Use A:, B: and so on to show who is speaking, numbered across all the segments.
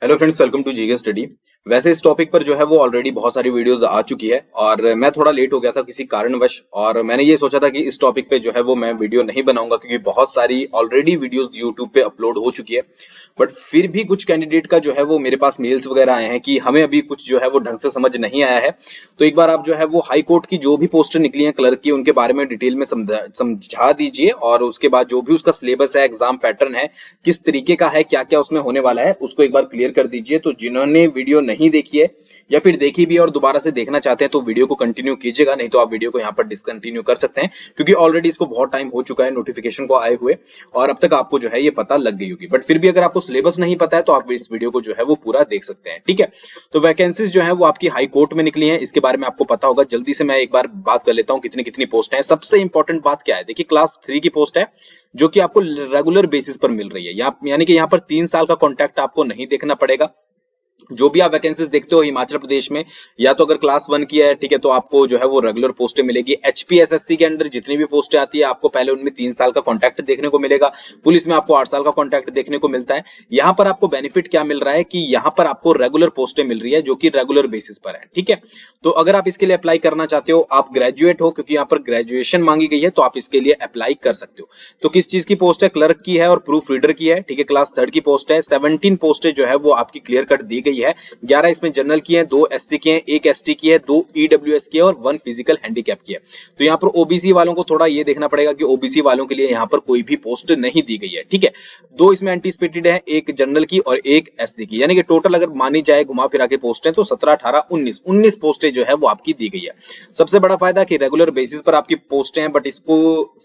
A: Hello friends, welcome to GK study. वैसे इस topic पर जो है वो ऑलरेडी बहुत सारी वीडियोस आ चुकी है और मैं थोड़ा लेट हो गया था किसी कारणवश। और मैंने ये सोचा था कि इस टॉपिक पे जो है वो मैं वीडियो नहीं बनाऊंगा क्योंकि बहुत सारी ऑलरेडी वीडियोस यूट्यूब पे अपलोड हो चुकी है। बट फिर भी कुछ कैंडिडेट का जो है वो मेरे पास मेल्स वगैरह आए हैं कि हमें अभी कुछ जो है वो ढंग से समझ नहीं आया है। तो एक बार आप जो है वो हाई कोर्ट की जो भी पोस्टर निकली है क्लर्क की, उनके बारे में डिटेल में समझा दीजिए। और उसके बाद जो भी उसका सिलेबस है, एग्जाम पैटर्न है, किस तरीके का है, क्या क्या उसमें होने वाला है, उसको एक बार क्लियर कर दीजिए। तो जिन्होंने वीडियो नहीं देखी है या फिर देखी भी है और दोबारा से देखना चाहते हैं तो वीडियो को कंटिन्यू कीजिएगा, नहीं तो आप वीडियो को यहाँ पर डिसकंटिन्यू कर सकते हैं क्योंकि ऑलरेडी इसको बहुत टाइम हो चुका है नोटिफिकेशन को आए हुए और अब तक आपको जो है ये पता लग गई होगी। बट फिर भी अगर आपको सिलेबस नहीं पता है तो आप इस वीडियो को जो है वो पूरा देख सकते हैं। ठीक है, तो वैकेंसीज जो है वो आपकी हाई कोर्ट में निकली है, इसके बारे में आपको पता होगा। जल्दी से मैं एक बार बात कर लेता हूँ कितनी कितनी पोस्ट है। सबसे इंपॉर्टेंट बात क्या है, देखिए क्लास 3 की पोस्ट है जो कि आपको रेगुलर बेसिस पर मिल रही है। यानी कि यहाँ पर 3 साल का कॉन्ट्रैक्ट आपको नहीं देखना पड़ेगा। जो भी आप वैकेंसीज देखते हो हिमाचल प्रदेश में, या तो अगर क्लास 1 की है, ठीक है, तो आपको जो है वो रेगुलर पोस्टें मिलेगी। एचपीएसएससी के अंदर जितनी भी पोस्टें आती है आपको पहले उनमें 3 साल का कॉन्ट्रैक्ट देखने को मिलेगा। पुलिस में आपको 8 साल का कॉन्ट्रैक्ट देखने को मिलता है। यहाँ पर आपको बेनिफिट क्या मिल रहा है कि यहाँ पर आपको रेगुलर पोस्टें मिल रही है जो कि रेगुलर बेसिस पर है। ठीक है, तो अगर आप इसके लिए अप्लाई करना चाहते हो, आप ग्रेजुएट हो, क्योंकि यहाँ पर ग्रेजुएशन मांगी गई है, तो आप इसके लिए अप्लाई कर सकते हो। तो किस चीज की पोस्ट है, क्लर्क की है और प्रूफ रीडर की है। ठीक है, क्लास 3 की पोस्ट है। 17 पोस्टें जो है वो आपकी क्लियर कट दी गई है। 11 इसमें जनरल की है, 2 एससी की है, 1 एसटी की है, 2 ईडब्ल्यूएस की है और 1 फिजिकल हैंडीकैप की है। तो यहाँ पर ओबीसी वालों को थोड़ा ये देखना पड़ेगा कि ओबीसी वालों के लिए यहाँ पर कोई भी पोस्ट नहीं दी गई है। ठीक है, 2 इसमें एंटीसिपेटेड है, 1 जनरल की और 1 एससी की, यानी कि टोटल अगर मानी जाए घुमा फिरा के पोस्टें तो 17, 18, 19 पोस्टें जो है वो आपकी दी गई है। सबसे बड़ा फायदा कि रेगुलर बेसिस पर आपकी पोस्टें हैं। बट इसको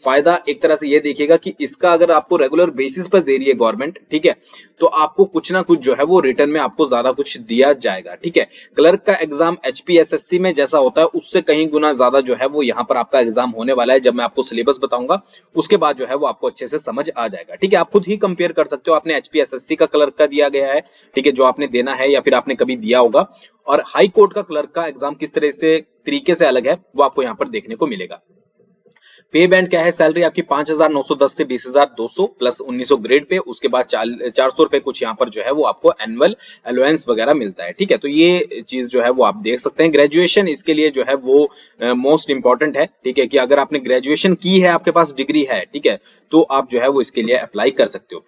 A: फायदा एक तरह से ये देखिएगा कि इसका अगर आपको रेगुलर बेसिस पर दे रही है गवर्नमेंट, ठीक है, तो आपको कुछ ना कुछ जो है वो रिटर्न में आपको ज्यादा कुछ दिया जाएगा। ठीक है, क्लर्क का एग्जाम एचपीएसएससी में जैसा होता है उससे कहीं गुना ज्यादा जो है वो यहाँ पर आपका एग्जाम होने वाला है। जब मैं आपको सिलेबस बताऊंगा उसके बाद जो है वो आपको अच्छे से समझ आ जाएगा। ठीक है, आप खुद ही कंपेयर कर सकते हो। आपने एचपीएसएससी का क्लर्क का दिया गया है, ठीक है, जो आपने देना है या फिर आपने कभी दिया होगा, और हाई कोर्ट का क्लर्क का एग्जाम किस तरह से तरीके से अलग है वो आपको यहाँ पर देखने को मिलेगा। पे बैंड क्या है, सैलरी आपकी 5,910 से 20,200 प्लस 1900 ग्रेड पे, उसके बाद 400 रुपए कुछ यहाँ पर जो है वो आपको एनुअल अलाउंस वगैरह मिलता है। ठीक है, तो ये चीज जो है वो आप देख सकते हैं। ग्रेजुएशन इसके लिए जो है वो मोस्ट इंपॉर्टेंट है। ठीक है, कि अगर आपने ग्रेजुएशन की है, आपके पास डिग्री है, ठीक है, तो आप जो है वो इसके लिए अप्लाई कर सकते हो।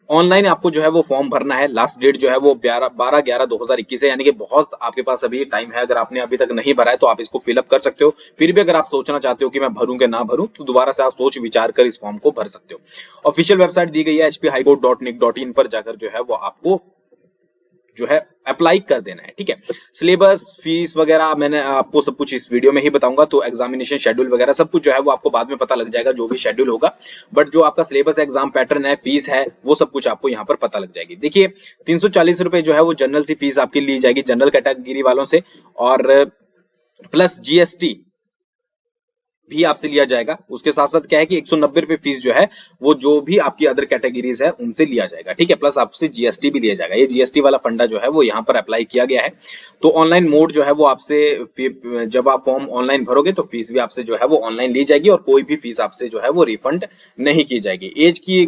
A: ऑनलाइन आपको जो है वो फॉर्म भरना है। लास्ट डेट जो है वो 12/11/2021 है, यानी कि बहुत आपके पास अभी टाइम है। अगर आपने अभी तक नहीं भरा है तो आप इसको फिलअप कर सकते हो। फिर भी अगर आप सोचना चाहते हो कि मैं भरूं कि ना भरूं, तो दोबारा से आप सोच विचार कर इस फॉर्म को भर सकते हो। ऑफिशियल वेबसाइट दी गई है hphighcourt.nic.in पर जाकर जो है वो आपको जो है अप्लाई कर देना है। ठीक है, सिलेबस, फीस वगैरह मैंने आपको सब कुछ इस वीडियो में ही बताऊंगा। तो एग्जामिनेशन शेड्यूल वगैरह सब कुछ जो है वो आपको बाद में पता लग जाएगा, जो भी शेड्यूल होगा। बट जो आपका सिलेबस, एग्जाम पैटर्न है, फीस है, वो सब कुछ आपको यहाँ पर पता लग जाएगी। देखिए 340 रुपए जो है वो जनरल सी फीस आपकी ली जाएगी जनरल कैटेगरी वालों से, और प्लस जीएसटी भी आपसे लिया जाएगा। उसके साथ साथ क्या है कि 190 रुपए फीस जो है वो जो भी आपकी अदर कैटेगरीज है उनसे लिया जाएगा। ठीक है, प्लस आपसे जीएसटी भी लिया जाएगा। ये जीएसटी वाला फंडा जो है वो यहाँ पर अप्लाई किया गया है। तो ऑनलाइन मोड जो है वो आपसे, जब आप फॉर्म ऑनलाइन भरोगे तो फीस भी आपसे जो है वो ऑनलाइन ली जाएगी और कोई भी फीस आपसे जो है वो रिफंड नहीं की जाएगी। एज की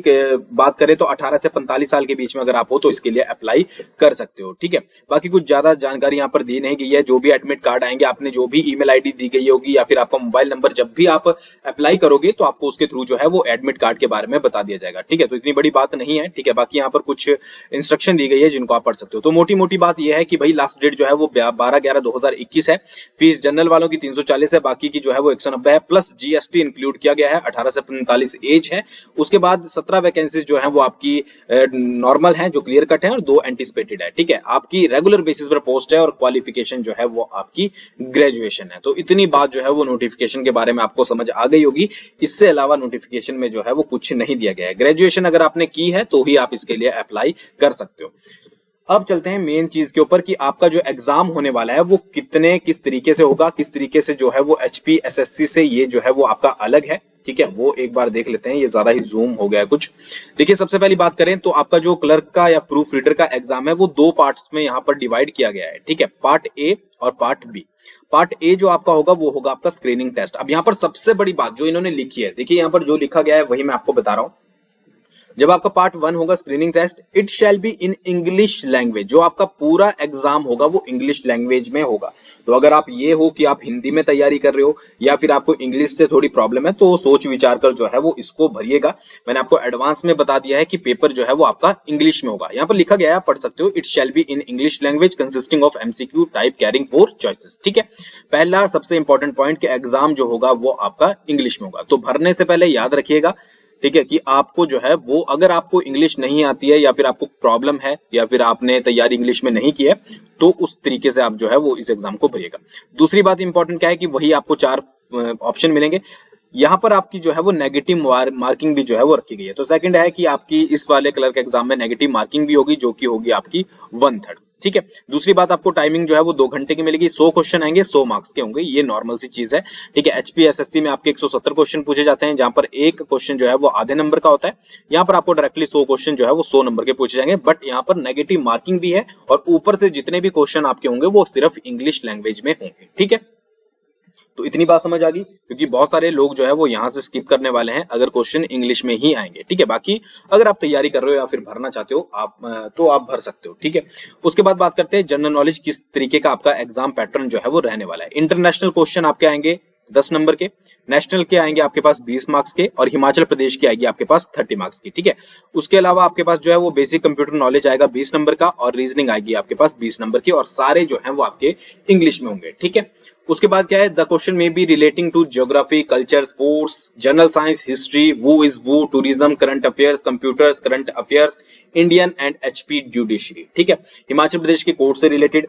A: बात करें तो 18 से 45 साल के बीच में अगर आप हो तो इसके लिए अप्लाई कर सकते हो। ठीक है, बाकी कुछ ज्यादा जानकारी यहाँ पर दी नहीं गई है। जो भी एडमिट कार्ड आएंगे, आपने जो भी ईमेल आईडी दी गई होगी या फिर आपका मोबाइल नंबर, जब भी आप अप्लाई करोगे तो आपको उसके थ्रू जो है वो एडमिट कार्ड के बारे में बता दिया जाएगा। ठीक है, तो इतनी बड़ी बात नहीं है। ठीक है, बाकी यहाँ पर कुछ इंस्ट्रक्शन दी गई है जिनको आप पढ़ सकते हो। तो मोटी मोटी बात यह है कि भाई लास्ट डेट जो है वो 12/11/2021 है। फीस जनरल वालों की 340 है, बाकी की जो है वो 190 है, प्लस जीएसटी इंक्लूड किया गया है। 18 से 45 एज है। उसके बाद 17 वैकेंसीज जो है वो आपकी नॉर्मल है, जो क्लियर कट है, और 2 एंटीसिपेटेड है। ठीक है, आपकी रेगुलर बेसिस पर पोस्ट है और क्वालिफिकेशन जो है वो आपकी ग्रेजुएशन है। तो इतनी बात जो है वो नोटिफिकेशन के बारे में आपको समझ आ गई होगी। इससे अलावा नोटिफिकेशन में जो है वो कुछ नहीं दिया गया है। ग्रेजुएशन अगर आपने की है तो ही आप इसके लिए अप्लाई कर सकते हो। अब चलते हैं मेन चीज के ऊपर कि आपका जो एग्जाम होने वाला है वो किस तरीके से होगा, किस तरीके से जो है वो एचपीएसएससी से ये जो है वो आपका अलग है। ठीक है, वो एक बार देख लेते हैं। ये ज्यादा ही जूम हो गया कुछ। देखिए सबसे पहली बात करें तो आपका जो क्लर्क का या प्रूफ रीडर का एग्जाम है वो 2 पार्ट्स में यहाँ पर डिवाइड किया गया है। ठीक है, पार्ट ए और पार्ट बी। पार्ट ए जो आपका होगा वो होगा आपका स्क्रीनिंग टेस्ट। अब यहाँ पर सबसे बड़ी बात जो इन्होंने लिखी है, देखिए यहाँ पर जो लिखा गया है वही मैं आपको बता रहा हूं। जब आपका पार्ट 1 होगा screening test, it shall be in English language, जो आपका पूरा एग्जाम होगा वो इंग्लिश लैंग्वेज में होगा। तो अगर आप ये हो कि आप हिंदी में तैयारी कर रहे हो या फिर आपको इंग्लिश से थोड़ी प्रॉब्लम है, तो सोच विचार कर जो है वो इसको भरिएगा। मैंने आपको एडवांस में बता दिया है कि पेपर जो है वो आपका इंग्लिश में होगा। यहाँ पर लिखा गया है, आप पढ़ सकते हो, it shall be in English language consisting of MCQ type carrying 4 choices. ठीक है, पहला सबसे इंपॉर्टेंट पॉइंट कि एग्जाम जो होगा वो आपका इंग्लिश में होगा। तो भरने से पहले याद रखिएगा, ठीक है, कि आपको जो है वो, अगर आपको इंग्लिश नहीं आती है या फिर आपको प्रॉब्लम है या फिर आपने तैयारी इंग्लिश में नहीं की है, तो उस तरीके से आप जो है वो इस एग्जाम को भरिएगा। दूसरी बात इंपॉर्टेंट क्या है कि वही आपको 4 ऑप्शन मिलेंगे। यहाँ पर आपकी जो है वो नेगेटिव मार्किंग भी जो है वो रखी गई है। तो सेकंड है कि आपकी इस वाले क्लर्क एग्जाम में नेगेटिव मार्किंग भी होगी, जो कि होगी आपकी 1/3। ठीक है, दूसरी बात, आपको टाइमिंग जो है वो 2 घंटे की मिलेगी। 100 क्वेश्चन आएंगे, 100 मार्क्स के होंगे, ये नॉर्मल सी चीज है। ठीक है, एचपीएसएससी में आपके 170 क्वेश्चन पूछे जाते हैं, जहां पर एक क्वेश्चन जो है वो आधे नंबर का होता है। यहाँ पर आपको डायरेक्टली 100 क्वेश्चन जो है वो 100 नंबर के पूछे जाएंगे, बट यहाँ पर नेगेटिव मार्किंग भी है और ऊपर से जितने भी क्वेश्चन आपके होंगे वो सिर्फ इंग्लिश लैंग्वेज में होंगे। ठीक है, तो इतनी बात समझ आ गई, क्योंकि बहुत सारे लोग जो है वो यहाँ से स्किप करने वाले हैं अगर क्वेश्चन इंग्लिश में ही आएंगे। ठीक है, बाकी अगर आप तैयारी कर रहे हो या फिर भरना चाहते हो आप, तो आप भर सकते हो। ठीक है, उसके बाद बात करते हैं जनरल नॉलेज, किस तरीके का आपका एग्जाम पैटर्न जो है वो रहने वाला है। इंटरनेशनल क्वेश्चन आपके आएंगे 10 नंबर के, नेशनल के आएंगे आपके पास 20 मार्क्स के, और हिमाचल प्रदेश की आएगी आपके पास 30 मार्क्स की। ठीक है, उसके अलावा आपके पास जो है वो बेसिक कंप्यूटर नॉलेज आएगा 20 नंबर का, और रीजनिंग आएगी आपके पास 20 नंबर की, और सारे जो है वो आपके इंग्लिश में होंगे। ठीक है, उसके बाद क्या है, द क्वेश्चन में be relating to geography, culture, sports, general science, history, who is who, tourism, current affairs, computers, current affairs, Indian and HP judiciary. ठीक है, हिमाचल प्रदेश के कोर्ट से रिलेटेड।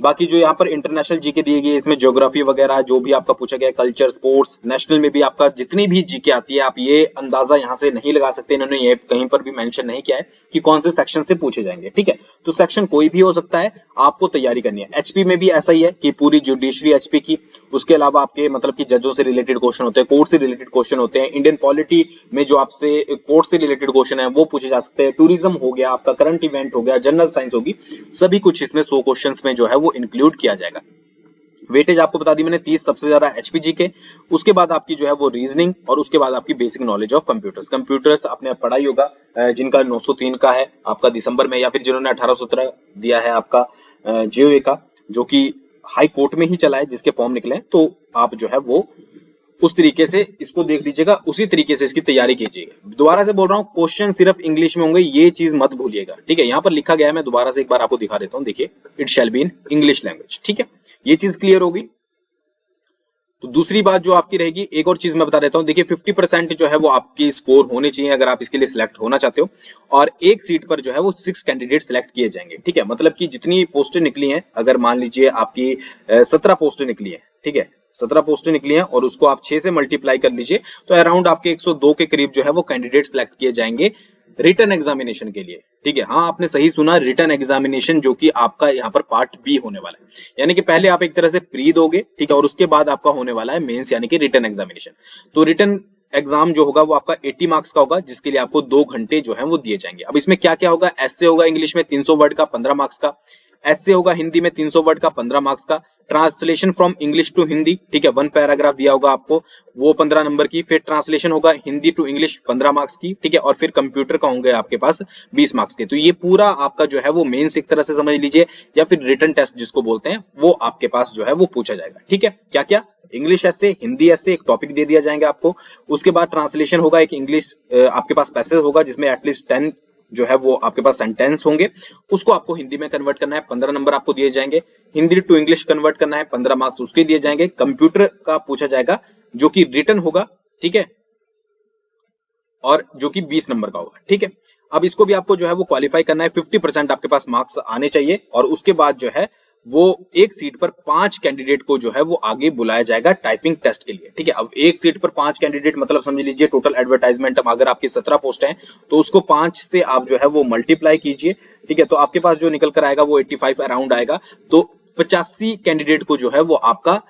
A: बाकी जो यहाँ पर इंटरनेशनल जीके दी गई है, इसमें ज्योग्राफी वगैरह जो भी आपका पूछा गया है, कल्चर, स्पोर्ट्स, नेशनल में भी आपका जितनी भी जीके आती है, आप ये अंदाजा यहाँ से नहीं लगा सकते, इन्होंने ये कहीं पर भी मेंशन नहीं किया है कि कौन से सेक्शन से पूछे जाएंगे। ठीक है, तो सेक्शन कोई भी हो सकता है, आपको तैयारी करनी है। एचपी में भी ऐसा ही है कि पूरी जुडिशरी एचपी की, उसके अलावा आपके मतलब कि जजों से रिलेटेड क्वेश्चन होते हैं, कोर्ट से रिलेटेड क्वेश्चन होते हैं, इंडियन पॉलिटी में जो आपसे कोर्ट से रिलेटेड क्वेश्चन है वो पूछे जा सकते हैं, टूरिज्म हो गया आपका, करंट इवेंट हो गया, जनरल साइंस होगी, सभी कुछ इसमें 100 क्वेश्चन में जो है वो इंक्लूड किया जाएगा। वेटेज आपको बता दी मैंने 30 सबसे ज्यादा एचपीजी के, उसके बाद आपकी जो है वो रीजनिंग, और उसके बाद आपकी basic knowledge of computers. Computers आपने पढ़ा ही होगा, जिनका 903 का है आपका दिसंबर में, या फिर जिन्होंने 1817 दिया है आपका जीओए का, जो कि हाई कोर्ट में ही चला है, जिसके फॉर्म निकले, तो आप जो है वो उस तरीके से इसको देख लीजिएगा, उसी तरीके से इसकी तैयारी कीजिएगा। दोबारा से बोल रहा हूं, क्वेश्चन सिर्फ इंग्लिश में होंगे, ये चीज मत भूलिएगा। ठीक है, यहाँ पर लिखा गया है, मैं दोबारा से एक बार आपको दिखा देता हूं, देखिए, it shall be in English language. ठीक है, ये चीज क्लियर होगी। तो दूसरी बात जो आपकी रहेगी, एक और चीज मैं बता देता हूं, देखिए 50% जो है वो आपकी स्कोर होने चाहिए अगर आप इसके लिए सिलेक्ट होना चाहते हो, और एक सीट पर जो है वो 6 कैंडिडेट सिलेक्ट किए जाएंगे। ठीक है, मतलब कि जितनी पोस्टें निकली हैं, अगर मान लीजिए आपकी 17 पोस्टें निकली है, ठीक है, 17 पोस्टें निकली हैं, और उसको आप 6 से मल्टीप्लाई कर लीजिए, तो अराउंड आपके 102 के करीब जो है वो कैंडिडेट सिलेक्ट किए जाएंगे रिटन एग्जामिनेशन के लिए। ठीक है, हाँ आपने सही सुना, रिटन एग्जामिनेशन, जो कि आपका यहाँ पर पार्ट बी होने वाला है, यानी कि पहले आप एक तरह से प्री दोगे, ठीक है, और उसके बाद आपका होने वाला है मेंस, यानी कि रिटन एग्जामिनेशन। तो रिटन एग्जाम जो होगा वो आपका 80 मार्क्स का होगा, जिसके लिए आपको 2 घंटे जो है वो दिए जाएंगे। अब इसमें क्या क्या होगा, एस्से होगा इंग्लिश में 300 वर्ड का 15 मार्क्स का, एस्से होगा हिंदी में 300 वर्ड का 15 मार्क्स का, translation from English to Hindi, ठीक है, 1 पैराग्राफ दिया होगा आपको, वो 15 नंबर की, फिर ट्रांसलेशन होगा हिंदी टू इंग्लिश 15 मार्क्स की, ठीक है, और फिर कंप्यूटर का होंगे आपके पास 20 मार्क्स के। तो ये पूरा आपका जो है वो मेंस एक तरह से समझ लीजिए, या फिर रिटन टेस्ट जिसको बोलते हैं, वो आपके पास जो है वो पूछा जाएगा। ठीक है, क्या क्या, इंग्लिश एस्से, हिंदी एस्से, एक टॉपिक दे दिया जाएंगे आपको, उसके बाद ट्रांसलेशन होगा, एक इंग्लिश आपके पास पैसेज होगा जिसमें एटलीस्ट 10 जो है वो आपके पास सेंटेंस होंगे, उसको आपको हिंदी में कन्वर्ट करना है, 15 नंबर आपको दिए जाएंगे, हिंदी टू इंग्लिश कन्वर्ट करना है, 15 मार्क्स उसके दिए जाएंगे, कंप्यूटर का पूछा जाएगा जो कि रिटन होगा, ठीक है, और जो कि 20 नंबर का होगा। ठीक है, अब इसको भी आपको जो है वो क्वालिफाई करना है, 50% आपके पास मार्क्स आने चाहिए, और उसके बाद जो है वो एक सीट पर 5 कैंडिडेट को जो है वो आगे बुलाया जाएगा टाइपिंग टेस्ट के लिए। ठीक है, अब एक सीट पर 5 कैंडिडेट मतलब समझ लीजिए टोटल एडवर्टाइजमेंट, अगर आपकी 17 पोस्ट हैं तो उसको 5 से आप जो है वो मल्टीप्लाई कीजिए। ठीक है, तो आपके पास जो निकल कर आएगा वो 85 अराउंड आएगा, तो 85 कैंडिडेट को जो है वो आपका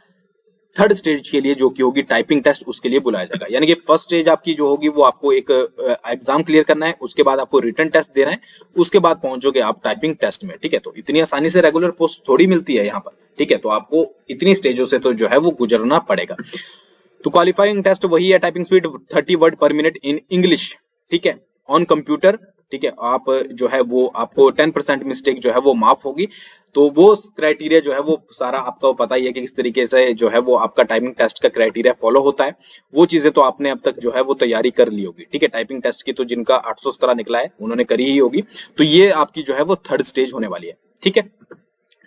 A: थर्ड स्टेज के लिए, जो कि होगी टाइपिंग टेस्ट, उसके लिए बुलाया जाएगा। यानी कि फर्स्ट स्टेज आपकी जो होगी वो आपको एक एग्जाम क्लियर करना है, उसके बाद आपको रिटन टेस्ट देना है, उसके बाद पहुंचोगे आप टाइपिंग टेस्ट में। ठीक है, तो इतनी आसानी से रेगुलर पोस्ट थोड़ी मिलती है यहाँ पर। ठीक है, तो आपको इतनी स्टेजों से तो जो है वो गुजरना पड़ेगा। तो क्वालिफाइंग टेस्ट वही है, टाइपिंग स्पीड 30 वर्ड पर मिनट इन इंग्लिश। ठीक है, ऑन कंप्यूटर, ठीक है, आप जो है वो आपको 10% मिस्टेक जो है वो माफ होगी। तो वो क्राइटेरिया जो है वो सारा आपको पता ही है कि किस तरीके से जो है वो आपका टाइपिंग टेस्ट का क्राइटेरिया फॉलो होता है। वो चीजें तो आपने अब तक जो है वो तैयारी कर ली होगी, ठीक है। टाइपिंग टेस्ट की तो जिनका 817 निकला है उन्होंने करी ही होगी। तो ये आपकी जो है वो थर्ड स्टेज होने वाली है, ठीक है।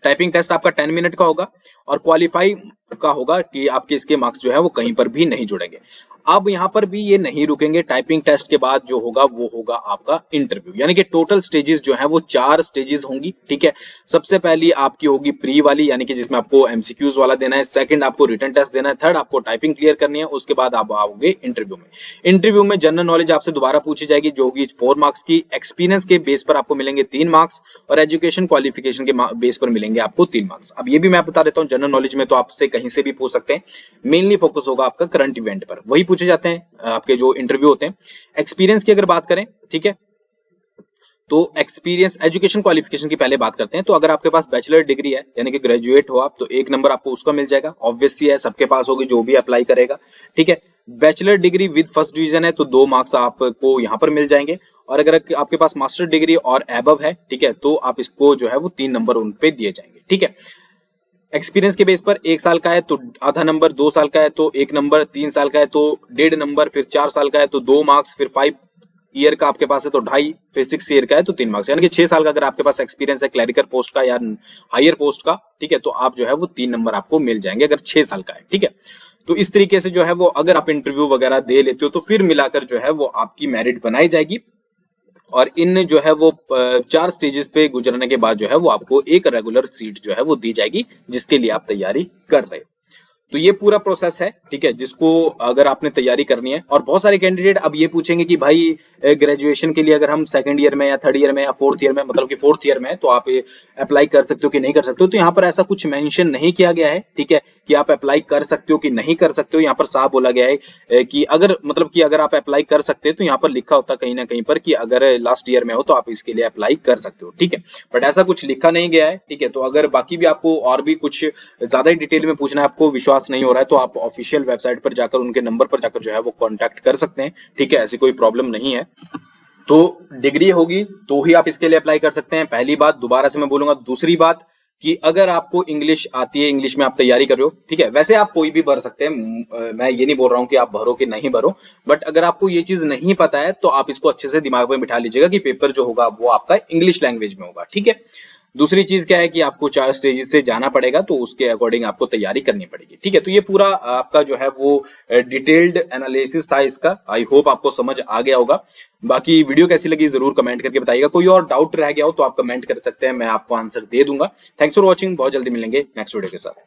A: टाइपिंग टेस्ट आपका 10 मिनट का होगा और क्वालिफाई का होगा कि आपके इसके मार्क्स जो है वो कहीं पर भी नहीं जुड़ेंगे। अब यहाँ पर भी ये नहीं रुकेंगे, टाइपिंग टेस्ट के बाद जो होगा वो होगा आपका इंटरव्यू, यानी कि टोटल स्टेजेस जो है वो 4 स्टेजेस होंगी, ठीक है। सबसे पहली आपकी होगी प्री वाली, यानी कि जिसमें आपको एमसीक्यूज वाला देना है, सेकंड आपको रिटन टेस्ट देना है, थर्ड आपको टाइपिंग क्लियर करनी है, उसके बाद आप आओगे इंटरव्यू में। इंटरव्यू में जनरल नॉलेज आपसे दोबारा पूछी जाएगी जो होगी 4 मार्क्स की, एक्सपीरियंस के बेस पर आपको मिलेंगे 3 मार्क्स और एजुकेशन क्वालिफिकेशन के बेस पर मिलेंगे आपको 3 मार्क्स। अब ये भी मैं बता देता हूँ, जनरल नॉलेज में तो आपसे कहीं से भी पूछ सकते हैं, मेनली फोकस होगा आपका करंट इवेंट पर, वही पूछे जाते हैं आपके जो इंटरव्यू होते हैं। एक्सपीरियंस की अगर बात करें, ठीक है, तो एक्सपीरियंस एजुकेशन क्वालिफिकेशन की पहले बात करते हैं। तो अगर आपके पास बैचलर डिग्री है यानी कि ग्रेजुएट हो आप, तो 1 नंबर आपको उसका मिल जाएगा, ऑब्वियस ही है, सबके पास होगी जो भी अप्लाई करेगा, ठीक है। Bachelor degree with first division है तो 2 मार्क्स आपको यहाँ पर मिल जाएंगे, और अगर आपके पास मास्टर डिग्री और एबव है, ठीक है, तो आप इसको जो है वो 3 नंबर उन पे दिए जाएंगे, ठीक है। एक्सपीरियंस के बेस पर 1 साल का है तो आधा नंबर, 2 साल का है तो 1 नंबर, 3 साल का है तो 1.5 नंबर, फिर 4 साल का है तो 2 मार्क्स, फिर 5 ईयर का आपके पास है तो 2.5, फिर 6 ईयर का है तो 3 मार्क्स, यानी कि 6 साल का अगर आपके पास एक्सपीरियंस है क्लरिकल पोस्ट का या हायर पोस्ट का, ठीक है, तो आप जो है वो 3 नंबर आपको मिल जाएंगे अगर 6 साल का है, ठीक है। तो इस तरीके से जो है वो अगर आप इंटरव्यू वगैरह दे लेते हो तो फिर मिलाकर जो है वो आपकी मेरिट बनाई जाएगी, और इन जो है वो 4 स्टेजेस पे गुजरने के बाद जो है वो आपको एक रेगुलर सीट जो है वो दी जाएगी जिसके लिए आप तैयारी कर रहे हो। तो ये पूरा प्रोसेस है, ठीक है, जिसको अगर आपने तैयारी करनी है। और बहुत सारे कैंडिडेट अब ये पूछेंगे कि भाई ग्रेजुएशन के लिए अगर हम सेकंड ईयर में या थर्ड ईयर में या फोर्थ ईयर में, मतलब कि फोर्थ ईयर में, तो आप अप्लाई कर सकते हो कि नहीं कर सकते हो। तो यहाँ पर ऐसा कुछ मेंशन नहीं किया गया है, ठीक है, कि आप अप्लाई कर सकते हो कि नहीं कर सकते हो। यहाँ पर साफ बोला गया है कि अगर मतलब कि अगर आप अप्लाई कर सकते हो तो यहाँ पर लिखा होता कहीं ना कहीं पर कि अगर लास्ट ईयर में हो तो आप इसके लिए अप्लाई कर सकते हो, ठीक है, बट ऐसा कुछ लिखा नहीं गया है, ठीक है। तो अगर बाकी भी आपको और भी कुछ ज्यादा ही डिटेल में पूछना है, आपको विश्वास नहीं हो रहा है, तो आप ऑफिशियल वेबसाइट पर जाकर उनके नंबर पर जाकर जो है वो कांटेक्ट कर सकते हैं, ठीक है, ऐसी कोई प्रॉब्लम नहीं है। तो डिग्री होगी तो ही आप इसके लिए अप्लाई कर सकते हैं, पहली बात। दोबारा से मैं बोलूंगा, दूसरी बात कि अगर आपको इंग्लिश आती है, इंग्लिश में आप तैयारी कर रहे हो, ठीक है, वैसे आप कोई भी भर सकते हैं, मैं ये नहीं बोल रहा हूं कि आप भरो कि नहीं भरो, बट अगर आपको ये चीज नहीं पता है तो आप इसको अच्छे से दिमाग में बिठा लीजिएगा कि पेपर जो होगा वो आपका इंग्लिश लैंग्वेज में होगा, ठीक है। दूसरी चीज क्या है कि आपको 4 स्टेजेस से जाना पड़ेगा, तो उसके अकॉर्डिंग आपको तैयारी करनी पड़ेगी, ठीक है। तो ये पूरा आपका जो है वो डिटेल्ड एनालिसिस था इसका, आई होप आपको समझ आ गया होगा। बाकी वीडियो कैसी लगी जरूर कमेंट करके बताइएगा, कोई और डाउट रह गया हो तो आप कमेंट कर सकते हैं, मैं आपको आंसर दे दूंगा। थैंक्स फॉर वॉचिंग, बहुत जल्दी मिलेंगे नेक्स्ट वीडियो के साथ।